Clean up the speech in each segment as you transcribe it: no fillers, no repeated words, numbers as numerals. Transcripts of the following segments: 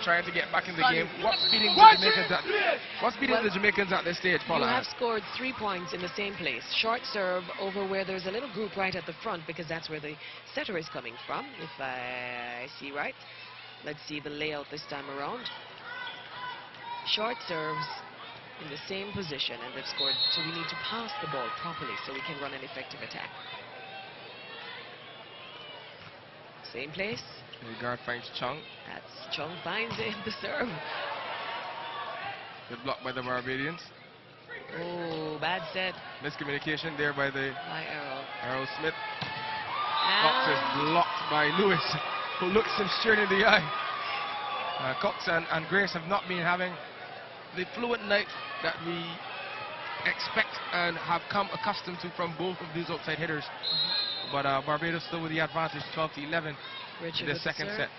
trying to get back in the game. What's beating the Jamaicans at this stage, Paula? You have scored 3 points in the same place. Short serve over where there's a little group right at the front, because that's where the setter is coming from, if I see right. Let's see the layout this time around. Short serves in the same position, and they've scored. So we need to pass the ball properly so we can run an effective attack. Same place. The guard finds Chung. That's Chung finds it, the serve. Good block by the Barbadians. Oh, bad set. Miscommunication there by Arrow Smith. Cox is blocked by Lewis, who looks him straight in the eye. Cox and Grace have not been having the fluent night that we expect and have come accustomed to from both of these outside hitters. But Barbados still with the advantage, 12-11 in the second set.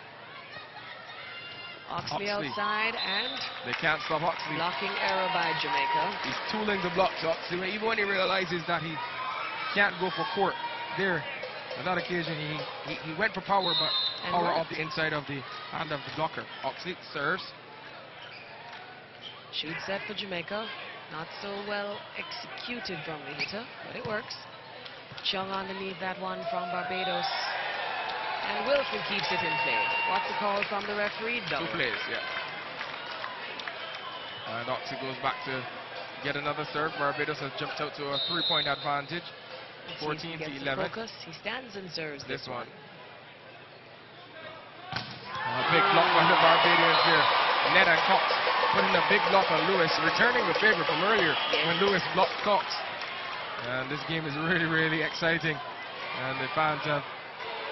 Oxley outside, and they can't stop Oxley. Blocking error by Jamaica. He's tooling the blocks, Oxley. Even when he realizes that he can't go for court there, on that occasion he went for power, but power off the inside of the hand of the blocker. Oxley serves. Shoot set for Jamaica. Not so well executed from the hitter, but it works. Chung underneath that one from Barbados. And Wilson keeps it in play. What's the call from the referee? Double. 2 plays, yeah. And Oxley goes back to get another serve. Barbados has jumped out to a 3-point advantage. 14-11. Focus. He stands and serves this one. A big block by the Barbadians here. Ned and Cox putting a big block on Lewis, returning the favor from earlier when Lewis blocked Cox. And this game is really, really exciting. And the fans have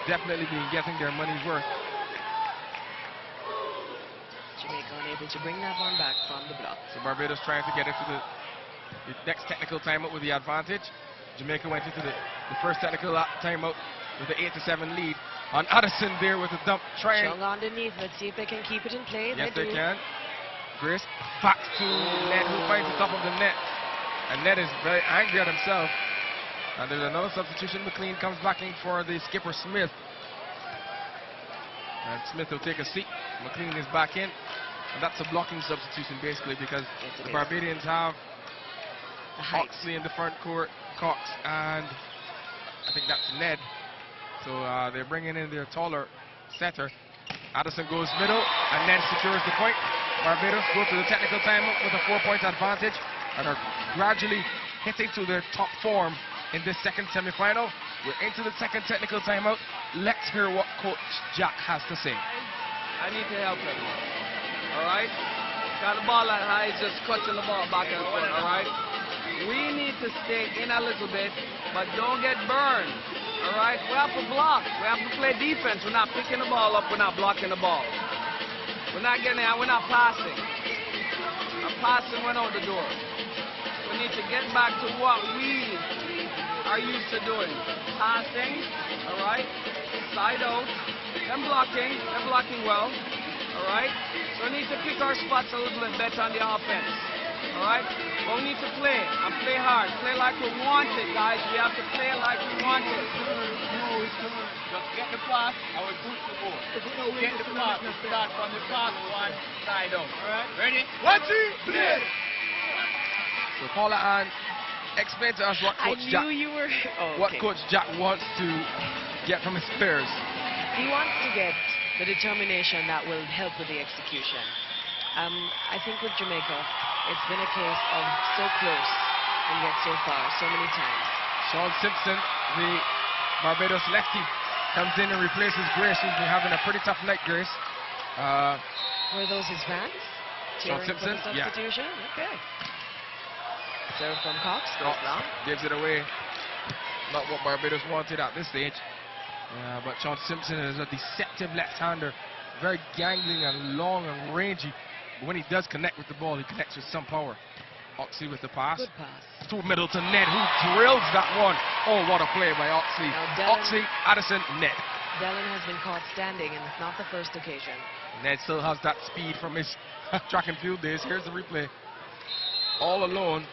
definitely been getting their money's worth. Jamaica unable to bring that one back from the block. So Barbados trying to get into the next technical timeout with the advantage. Jamaica went into the first technical timeout with the 8-7 lead. On Addison there with a dump, trying. Chung underneath. Let's see if they can keep it in play. Yes, they can. Grace back to Ned, who finds the top of the net. And Ned is very angry at himself. And there's another substitution. McLean comes back in for the skipper Smith. And Smith will take a seat. McLean is back in. And that's a blocking substitution basically, because the Barbadians have Oxley in the front court, Cox, and I think that's Ned. So they're bringing in their taller setter. Addison goes middle, and Ned secures the point. Barbados go to the technical timeout with a 4-point advantage and are gradually hitting to their top form in this second semifinal. We're into the second technical timeout. Let's hear what Coach Jack has to say. I need to help him. All right? Got the ball that high, he's just cutting the ball back and forth. All right? We need to stay in a little bit, but don't get burned. All right? We have to block. We have to play defense. We're not picking the ball up. We're not blocking the ball. We're not getting out. We're not passing. Our passing went out the door. We need to get back to what we are used to doing. Passing, all right? Side out. Then blocking. They're blocking well. All right? So we need to pick our spots a little bit better on the offense. All right? But we need to play and play hard. Play like we want it, guys. We have to play like we want it. Just get the pass, I will push the ball. Get the pass and start from the pass one side out. All right? Ready? 1, 2, play! So Paula Ann, explain to us what Coach Jack, what Coach Jack wants to get from his players. He wants to get the determination that will help with the execution. I think with Jamaica, it's been a case of so close and yet so far, so many times. Sean Simpson, the Barbados lefty, comes in and replaces Grace, who's been having a pretty tough night, Grace. Were those his fans? Sean Simpson? Yeah. Substitution? Okay. Serve from Cox. Gives it away. Not what Barbados wanted at this stage. But Sean Simpson is a deceptive left-hander. Very gangling and long and rangy. But when he does connect with the ball, he connects with some power. Oxley with the pass. Good pass. To middle to Ned, who drills that one. Oh, what a play by Oxley. Oxley, Addison, Ned. Dallin has been caught standing, and it's not the first occasion. Ned still has that speed from his track and field days. Here's the replay. All alone,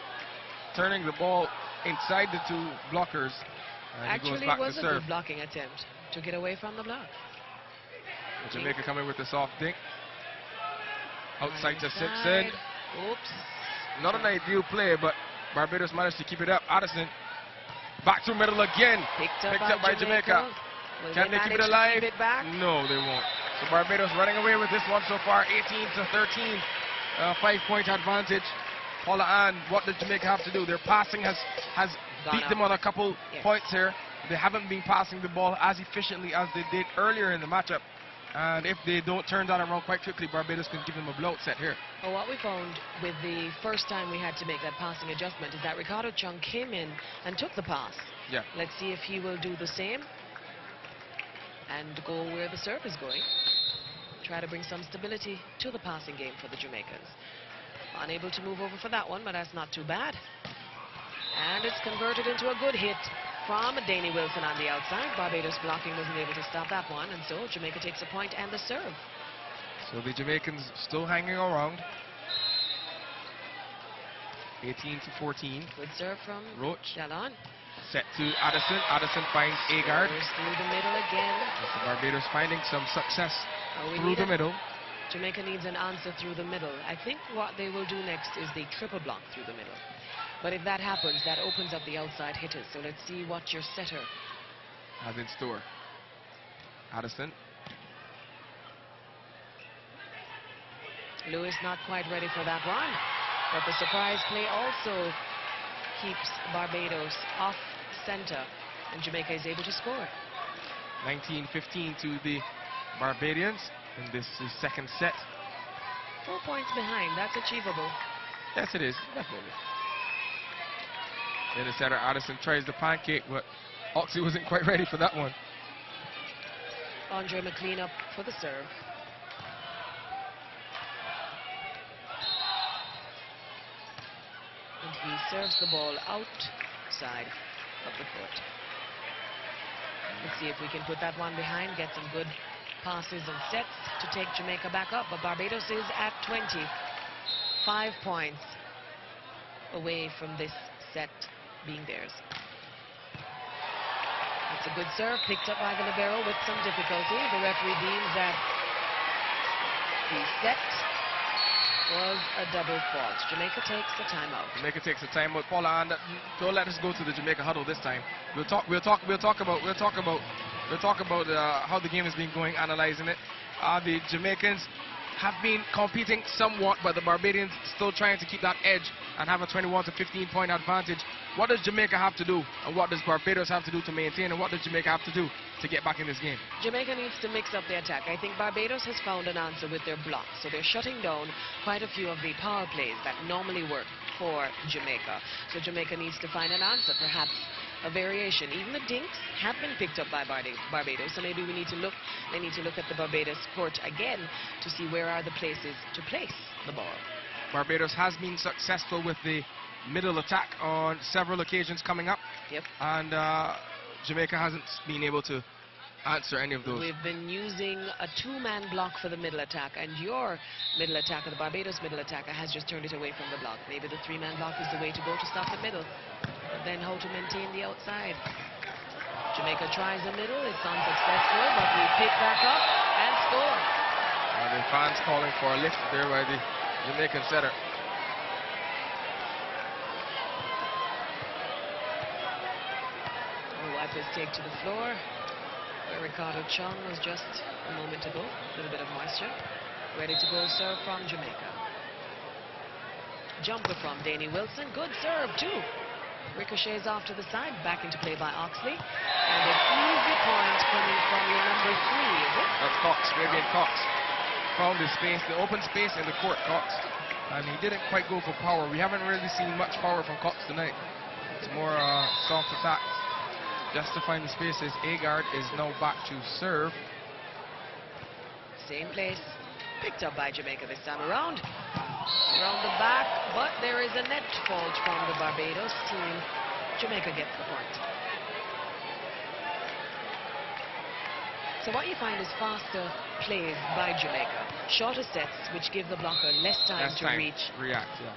turning the ball inside the two blockers. And actually, he goes back it was to a serve. good blocking attempt to get away from the block. Jamaica coming with the soft dink. Outside to High Simpson. side. Oops. Not an ideal play, but Barbados managed to keep it up. Addison back through middle again. Picked up by Jamaica. Will Can they keep it manage to alive? keep it back? No, they won't. So Barbados running away with this one so far, 18-13. 5-point advantage. Paula Ann, what does Jamaica have to do? Their passing has Gone beat them up. on a couple Yes. points here. They haven't been passing the ball as efficiently as they did earlier in the matchup. And if they don't turn that around quite quickly, Barbados can give them a blowout set here. Well, what we found with the first time we had to make that passing adjustment is that Ricardo Chung came in and took the pass. Yeah. Let's see if he will do the same and go where the serve is going. Try to bring some stability to the passing game for the Jamaicans. Unable to move over for that one, but that's not too bad. And it's converted into a good hit from Danny Wilson on the outside. Barbados blocking wasn't able to stop that one, and so Jamaica takes a point and the serve. So the Jamaicans still hanging around. 18-14. Good serve from Roach. Jalon. Set to Addison. Addison finds Agard. Goes through the middle again. So Barbados finding some success We through need the middle. Jamaica needs an answer through the middle. I think what they will do next is the triple block through the middle. But if that happens, that opens up the outside hitters. So let's see what your setter has in store. Addison. Lewis not quite ready for that one. But the surprise play also keeps Barbados off center. And Jamaica is able to score. 19-15 to the Barbadians in this second set. 4 points behind. That's achievable. Yes, it is. Definitely. Then the setter Addison tries the pancake, but Oxley wasn't quite ready for that one. Andre McLean up for the serve. And he serves the ball outside of the court. Let's see if we can put that one behind, get some good passes and sets to take Jamaica back up. But Barbados is at 20. 5 points away from this set being theirs. It's a good serve, picked up by the libero with some difficulty. The referee deems that the set was a double fault. Jamaica takes the timeout. Jamaica takes the timeout. Paula, and don't let us go to the Jamaica huddle this time. We'll talk about how the game has been going, analyzing it. The Jamaicans have been competing somewhat, but the Barbadians still trying to keep that edge and have a 21 to 15 point advantage. What does Jamaica have to do, and what does Barbados have to do to maintain, and what does Jamaica have to do to get back in this game? Jamaica needs to mix up the attack. I think Barbados has found an answer with their blocks, so they're shutting down quite a few of the power plays that normally work for Jamaica. So Jamaica needs to find an answer, perhaps a variation. Even the dinks have been picked up by Barbados, so maybe they need to look at the Barbados court again to see where are the places to place the ball. Barbados has been successful with the middle attack on several occasions coming up. Yep. And Jamaica hasn't been able to answer any of those. We've been using a two-man block for the middle attack, and your middle attacker, the Barbados middle attacker, has just turned it away from the block. Maybe the three-man block is the way to go to stop the middle. But then how to maintain the outside? Jamaica tries the middle. It's unsuccessful, but we pick back up and score. The fans calling for a lift there by the Jamaican setter. Wipers take to the floor, where Ricardo Chung was just a moment ago. A little bit of moisture. Ready to go serve from Jamaica. Jumper from Danny Wilson. Good serve, too. Ricochets off to the side. Back into play by Oxley. And an easy point coming from your number 3, is it? That's Cox, Fabian Cox. Found the space, the open space in the court, Cox. And he didn't quite go for power. We haven't really seen much power from Cox tonight. It's more soft attacks. Just to find the spaces. Agard is now back to serve. Same place. Picked up by Jamaica this time around. Around the back, but there is a net fault from the Barbados team. Jamaica gets the point. So what you find is faster plays by Jamaica. Shorter sets, which give the blocker less time to react, yeah.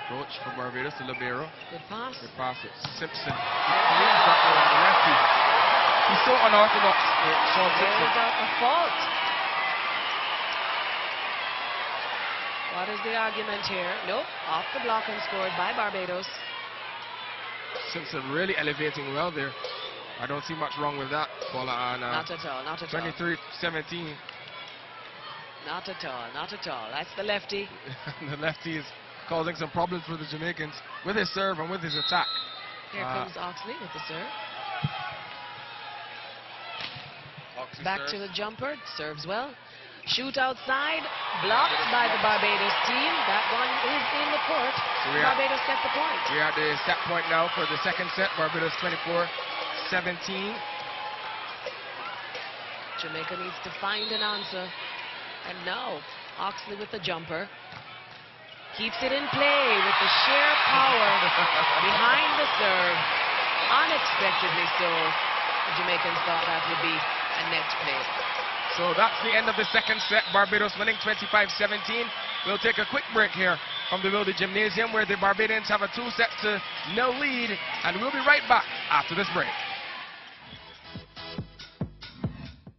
Roach from Barbados to libero. Good pass. Good pass. Simpson. He's back on the lefty. He's so unorthodox. Sean Simpson. There's a fault. What is the argument here? Nope, off the block and scored by Barbados. Simpson really elevating well there. I don't see much wrong with that, Paula. And, not at all, not at all. 23-17. Not at all, not at all. That's the lefty. The lefty is causing some problems for the Jamaicans with his serve and with his attack. Here comes Oxley with the serve. Oxley Back serves. to the jumper, serves well. Shoot outside, blocked by the Barbados team. That one is in the court. So Barbados get the point. We're at the set point now for the second set. Barbados 24-17. Jamaica needs to find an answer. And now, Oxley with the jumper. Keeps it in play with the sheer power behind the serve. Unexpectedly so. The Jamaicans thought that would be a net play. So that's the end of the second set. Barbados winning 25-17. We'll take a quick break here from the Wilde Gymnasium where the Barbadians have a 2-set-0 lead. And we'll be right back after this break.